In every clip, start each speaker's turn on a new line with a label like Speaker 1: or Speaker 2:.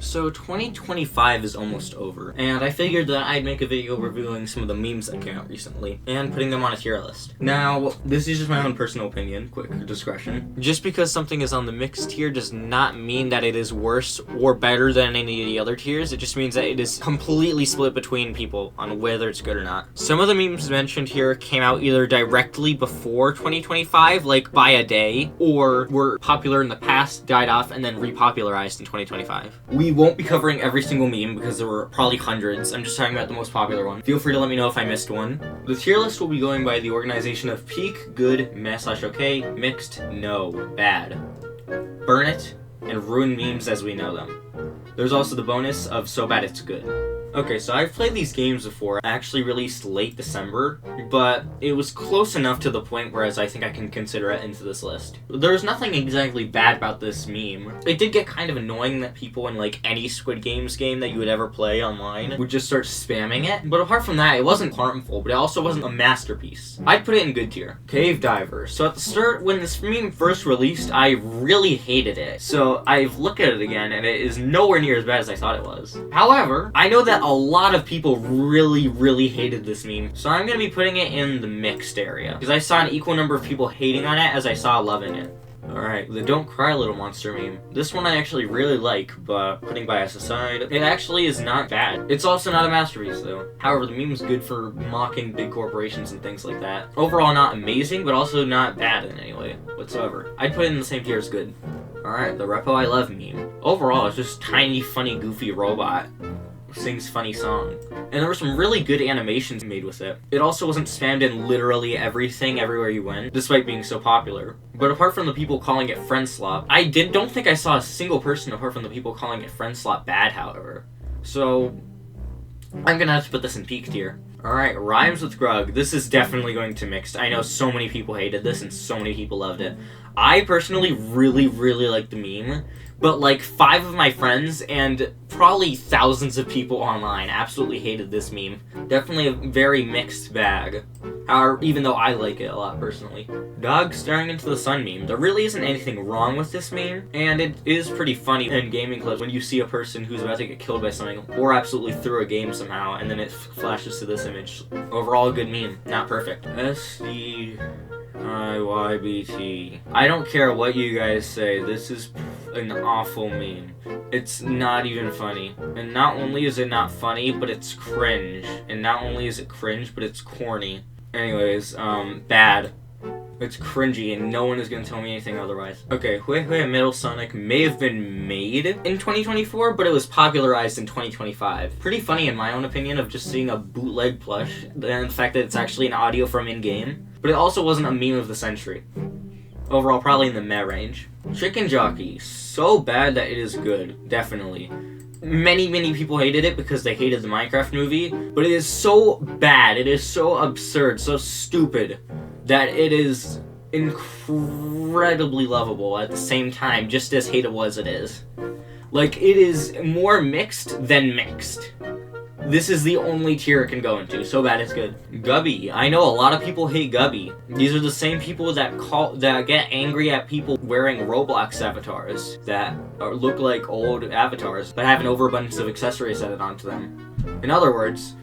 Speaker 1: So 2025 is almost over, and I figured that I'd make a video reviewing some of the memes that came out recently, and putting them on a tier list. Now, this is just my own personal opinion, quick discretion. Just because something is on the mixed tier does not mean that it is worse or better than any of the other tiers, it just means that it is completely split between people on whether it's good or not. Some of the memes mentioned here came out either directly before 2025, like by a day, or were popular in the past, died off, and then repopularized in 2025. We won't be covering every single meme because there were probably hundreds. I'm just talking about the most popular one. Feel free to let me know if I missed one. The tier list will be going by the organization of peak, good, meh/okay, mixed, no, bad, burn it, and ruin memes as we know them. There's also the bonus of so bad it's good. Okay, so I've played these games before. I actually released late December, but it was close enough to the point whereas I think I can consider it into this list. There's nothing exactly bad about this meme. It did get kind of annoying that people in like any Squid Games game that you would ever play online would just start spamming it, but apart from that, it wasn't harmful, but it also wasn't a masterpiece. I'd put it in good tier. Cave Diver. So at the start, when this meme first released, I really hated it. So I've looked at it again, and it is nowhere near as bad as I thought it was. However, I know that a lot of people really hated this meme, so I'm gonna be putting it in the mixed area, because I saw an equal number of people hating on it as I saw loving it. Alright, the Don't Cry Little Monster meme. This one I actually really like, but putting bias aside, it actually is not bad. It's also not a masterpiece though. However, the meme is good for mocking big corporations and things like that. Overall not amazing, but also not bad in any way whatsoever. I'd put it in the same tier as good. Alright, the Repo I Love meme. Overall, it's just tiny, funny, goofy robot sings funny song. And there were some really good animations made with it. It also wasn't spammed in literally everything everywhere you went, despite being so popular. But apart from the people calling it friend slop, I don't think I saw a single person apart from the people calling it friend slop bad, however. So I'm gonna have to put this in peak tier. Alright, Rhymes with Grug. This is definitely going to mixed. I know so many people hated this and so many people loved it. I personally really like the meme, but like 5 of my friends and probably thousands of people online absolutely hated this meme. Definitely a very mixed bag. However, even though I like it a lot personally. Dog Staring Into the Sun meme. There really isn't anything wrong with this meme, and it is pretty funny in gaming clips when you see a person who's about to get killed by something, or absolutely through a game somehow, and then it flashes to this image. Overall, a good meme. Not perfect. SDIYBT. I don't care what you guys say, this is an awful meme. It's not even funny. And not only is it not funny, but it's cringe. And not only is it cringe, but it's corny. Anyways, bad. It's cringy, and no one is gonna tell me anything otherwise. Okay, Hue Hue Metal Sonic may have been made in 2024, but it was popularized in 2025. Pretty funny in my own opinion of just seeing a bootleg plush, and the fact that it's actually an audio from in-game. But it also wasn't a meme of the century. Overall, probably in the meh range. Chicken Jockey. So bad that it is good. Definitely. Many people hated it because they hated the Minecraft movie, but it is so bad, it is so absurd, so stupid, that it is incredibly lovable at the same time, just as hateable as it is. Like, it is more mixed than mixed. This is the only tier it can go into. So bad it's good. Gubby. I know a lot of people hate Gubby. These are the same people that get angry at people wearing Roblox avatars that look like old avatars, but have an overabundance of accessories added onto them. In other words,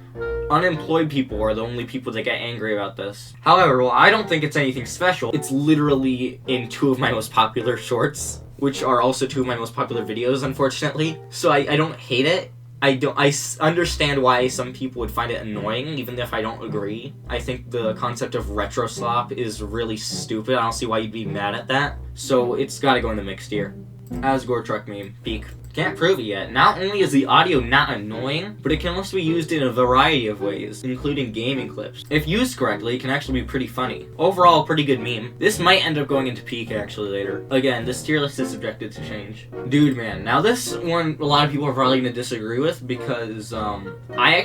Speaker 1: unemployed people are the only people that get angry about this. However, while I don't think it's anything special, it's literally in 2 of my most popular shorts, which are also 2 of my most popular videos, unfortunately. So I don't hate it. I understand why some people would find it annoying, even if I don't agree. I think the concept of retro slop is really stupid. I don't see why you'd be mad at that. So it's gotta go in the mixed tier. Asgore Truck meme. Peak. Can't prove it yet. Not only is the audio not annoying, but it can also be used in a variety of ways, including gaming clips. If used correctly, it can actually be pretty funny. Overall, a pretty good meme. This might end up going into peak actually later. Again, this tier list is subjected to change. Dude Man. Now this one, a lot of people are probably going to disagree with because I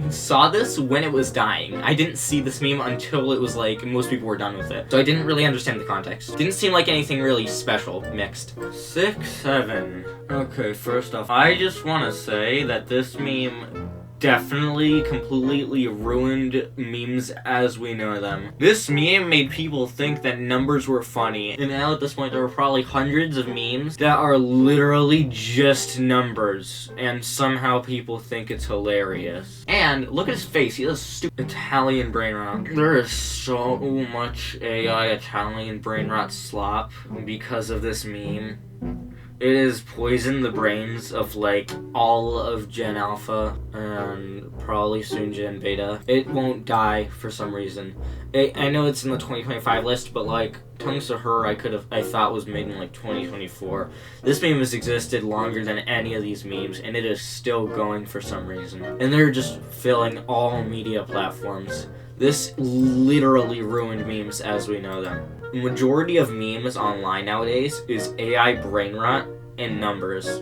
Speaker 1: saw this when it was dying. I didn't see this meme until it was like most people were done with it. So I didn't really understand the context. Didn't seem like anything really special mixed. 6, 7. Okay, first off, I just want to say that this meme definitely completely ruined memes as we know them. This meme made people think that numbers were funny, and now at this point there are probably hundreds of memes that are literally just numbers, and somehow people think it's hilarious. And look at his face, he has a stupid Italian brain rot. There is so much AI Italian brain rot slop because of this meme. It has poisoned the brains of, like, all of Gen Alpha and probably soon Gen Beta. It won't die for some reason. I know it's in the 2025 list, but, like, Tongues to Her I thought was made in, like, 2024. This meme has existed longer than any of these memes, and it is still going for some reason. And they're just filling all media platforms. This literally ruined memes as we know them. The majority of memes online nowadays is AI brain rot and numbers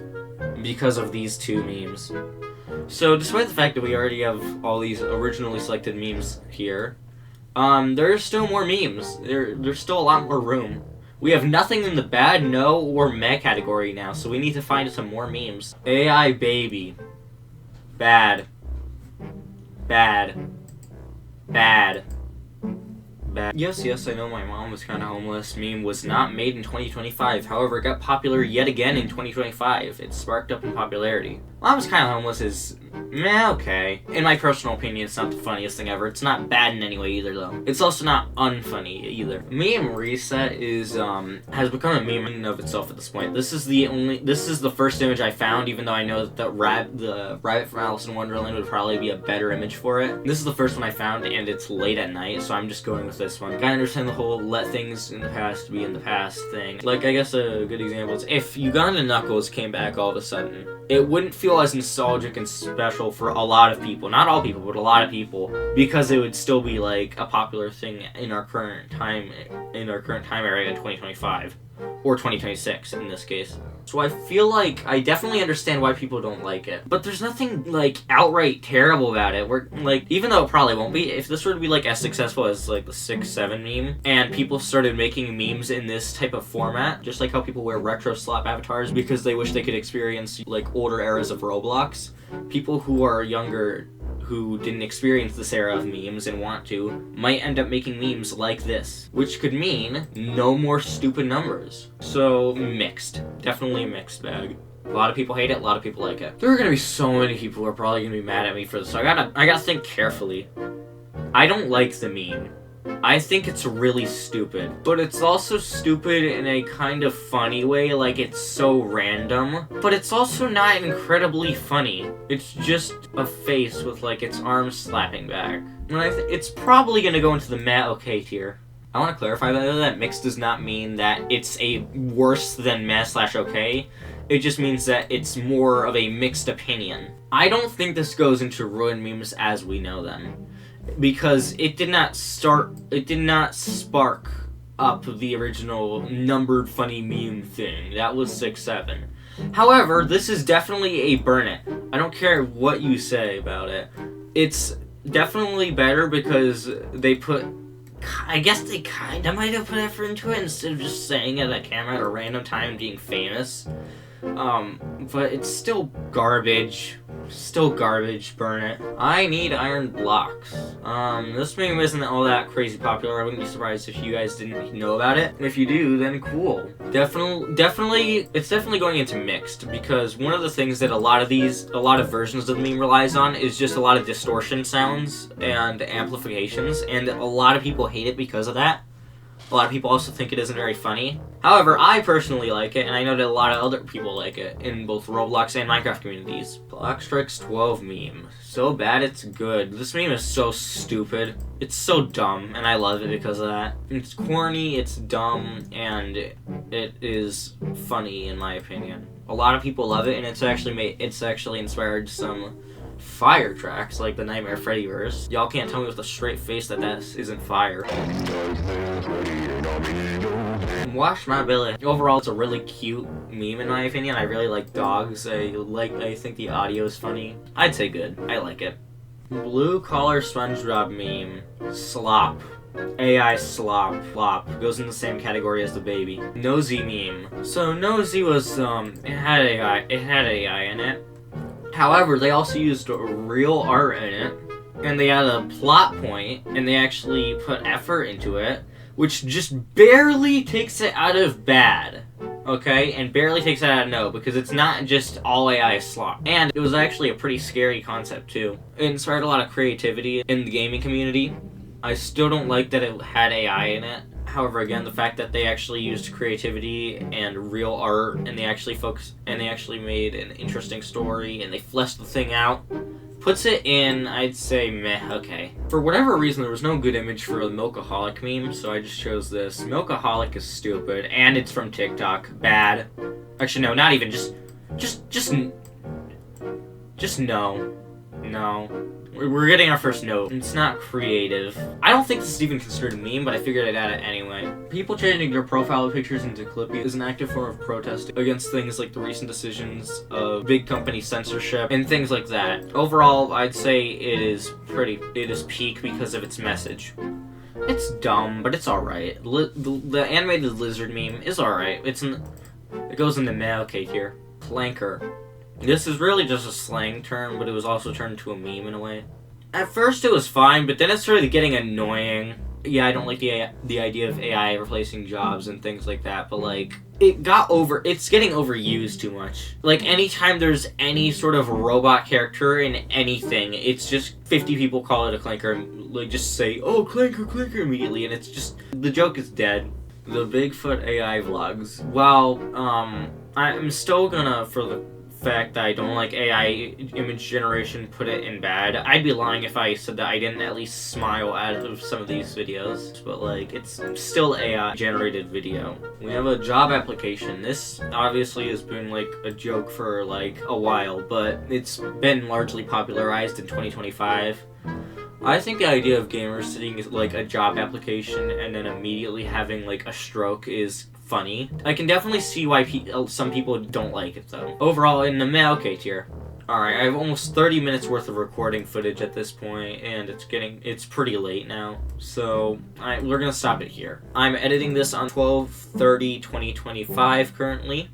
Speaker 1: because of these two memes. So despite the fact that we already have all these originally selected memes here, there's still more memes. There's still a lot more room. We have nothing in the bad, no, or meh category now, so we need to find some more memes. AI baby. Bad. Bad. Bad. Bad. Yes, I know my mom was kind of homeless. Meme was not made in 2025. However, it got popular yet again in 2025. It sparked up in popularity. Mom was kind of homeless is meh, okay. In my personal opinion, it's not the funniest thing ever. It's not bad in any way either, though. It's also not unfunny either. Meme Reset is has become a meme in and of itself at this point. This is the first image I found, even though I know that the rabbit from Alice in Wonderland would probably be a better image for it. This is the first one I found, and it's late at night, so I'm just going with this one. Kinda understand the whole let things in the past be in the past thing. Like, I guess a good example is if Uganda Knuckles came back all of a sudden, it wouldn't feel as nostalgic and special for a lot of people. Not all people, but a lot of people, because it would still be like a popular thing in our current time area in 2025 or 2026 in this case. So I feel like I definitely understand why people don't like it. But there's nothing, like, outright terrible about it. We're, like, even though it probably won't be, if this were to be, like, as successful as, like, the 6-7 meme, and people started making memes in this type of format, just like how people wear retro slap avatars because they wish they could experience, like, older eras of Roblox, people who are younger, who didn't experience this era of memes and want to, might end up making memes like this, which could mean no more stupid numbers. So, mixed. Definitely a mixed bag. A lot of people hate it, a lot of people like it. There are gonna be so many people who are probably gonna be mad at me for this, so I gotta think carefully. I don't like the meme. I think it's really stupid, but it's also stupid in a kind of funny way, like it's so random, but it's also not incredibly funny. It's just a face with, like, its arms slapping back. And it's probably gonna go into the meh okay tier. I want to clarify that mixed does not mean that it's a worse than meh/okay. It just means that it's more of a mixed opinion. I don't think this goes into ruined memes as we know them, because it did not spark up the original numbered funny meme thing. That was 6-7. However, this is definitely a burn it. I don't care what you say about it. It's definitely better because they put, I guess they kinda might have put effort into it instead of just saying it at camera at a random time and being famous. But it's still garbage. Still garbage, burn it. I need iron blocks. This meme isn't all that crazy popular. I wouldn't be surprised if you guys didn't know about it. If you do, then cool. Definitely, it's definitely going into mixed, because one of the things that a lot of versions of the meme relies on is just a lot of distortion sounds and amplifications, and a lot of people hate it because of that. A lot of people also think it isn't very funny. However, I personally like it, and I know that a lot of other people like it in both Roblox and Minecraft communities. Blackstrike's 12 meme. So bad it's good. This meme is so stupid. It's so dumb, and I love it because of that. It's corny, it's dumb, and it is funny in my opinion. A lot of people love it, and it's actually inspired some fire tracks like the Nightmare Freddy verse. Y'all can't tell me with a straight face that isn't fire. Wash my belly. Overall, it's a really cute meme in my opinion. I really like dogs. I think the audio is funny. I'd say good. I like it. Blue collar SpongeBob meme. Slop. AI slop. Flop. Goes in the same category as the baby. Nosy meme. So Nosy was it had AI in it. However, they also used real art in it, and they had a plot point, and they actually put effort into it, which just barely takes it out of bad. Okay, and barely takes it out of no, because it's not just all AI slop. And it was actually a pretty scary concept too. It inspired a lot of creativity in the gaming community. I still don't like that it had AI in it. However, again, the fact that they actually used creativity and real art, and they actually made an interesting story, and they fleshed the thing out, puts it in, I'd say, meh, okay. For whatever reason, there was no good image for a Milkaholic meme, so I just chose this. Milkaholic is stupid, and it's from TikTok. Bad. Actually, no, not even, just no. No. We're getting our first note. It's not creative. I don't think this is even considered a meme, but I figured I'd add it anyway. People changing their profile pictures into Clippy is an active form of protest against things like the recent decisions of big company censorship and things like that. Overall, I'd say it is peak because of its message. It's dumb, but it's alright. The animated lizard meme is alright. It goes in the meh okay tier. Planker. This is really just a slang term, but it was also turned into a meme in a way. At first it was fine, but then it started getting annoying. Yeah, I don't like the idea of AI replacing jobs and things like that, but like, it's getting overused too much. Like, anytime there's any sort of robot character in anything, it's just 50 people call it a clanker and like just say, oh, clanker, clanker immediately, and it's just, the joke is dead. The Bigfoot AI vlogs. Well, I'm still gonna, for the fact that I don't like AI image generation, put it in bad. I'd be lying if I said that I didn't at least smile out of some of these videos, but like, it's still AI generated video. We have a job application. This obviously has been like a joke for like a while, but it's been largely popularized in 2025. I think the idea of gamers sitting like a job application and then immediately having like a stroke is funny. I can definitely see why some people don't like it though. Overall, in the meh okay tier. Alright, I have almost 30 minutes worth of recording footage at this point, and it's pretty late now. So, we're gonna stop it here. I'm editing this on 12/30/2025 currently.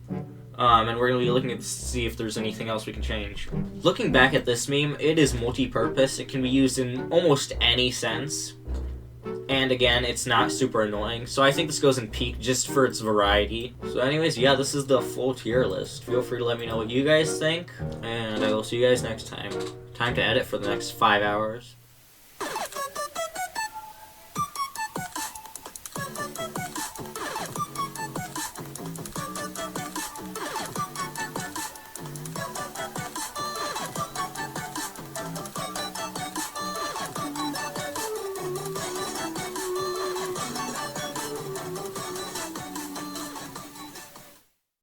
Speaker 1: And we're going to be looking to see if there's anything else we can change. Looking back at this meme, it is multi-purpose. It can be used in almost any sense. And again, it's not super annoying. So I think this goes in peak just for its variety. So anyways, yeah, this is the full tier list. Feel free to let me know what you guys think. And I will see you guys next time. Time to edit for the next 5 hours.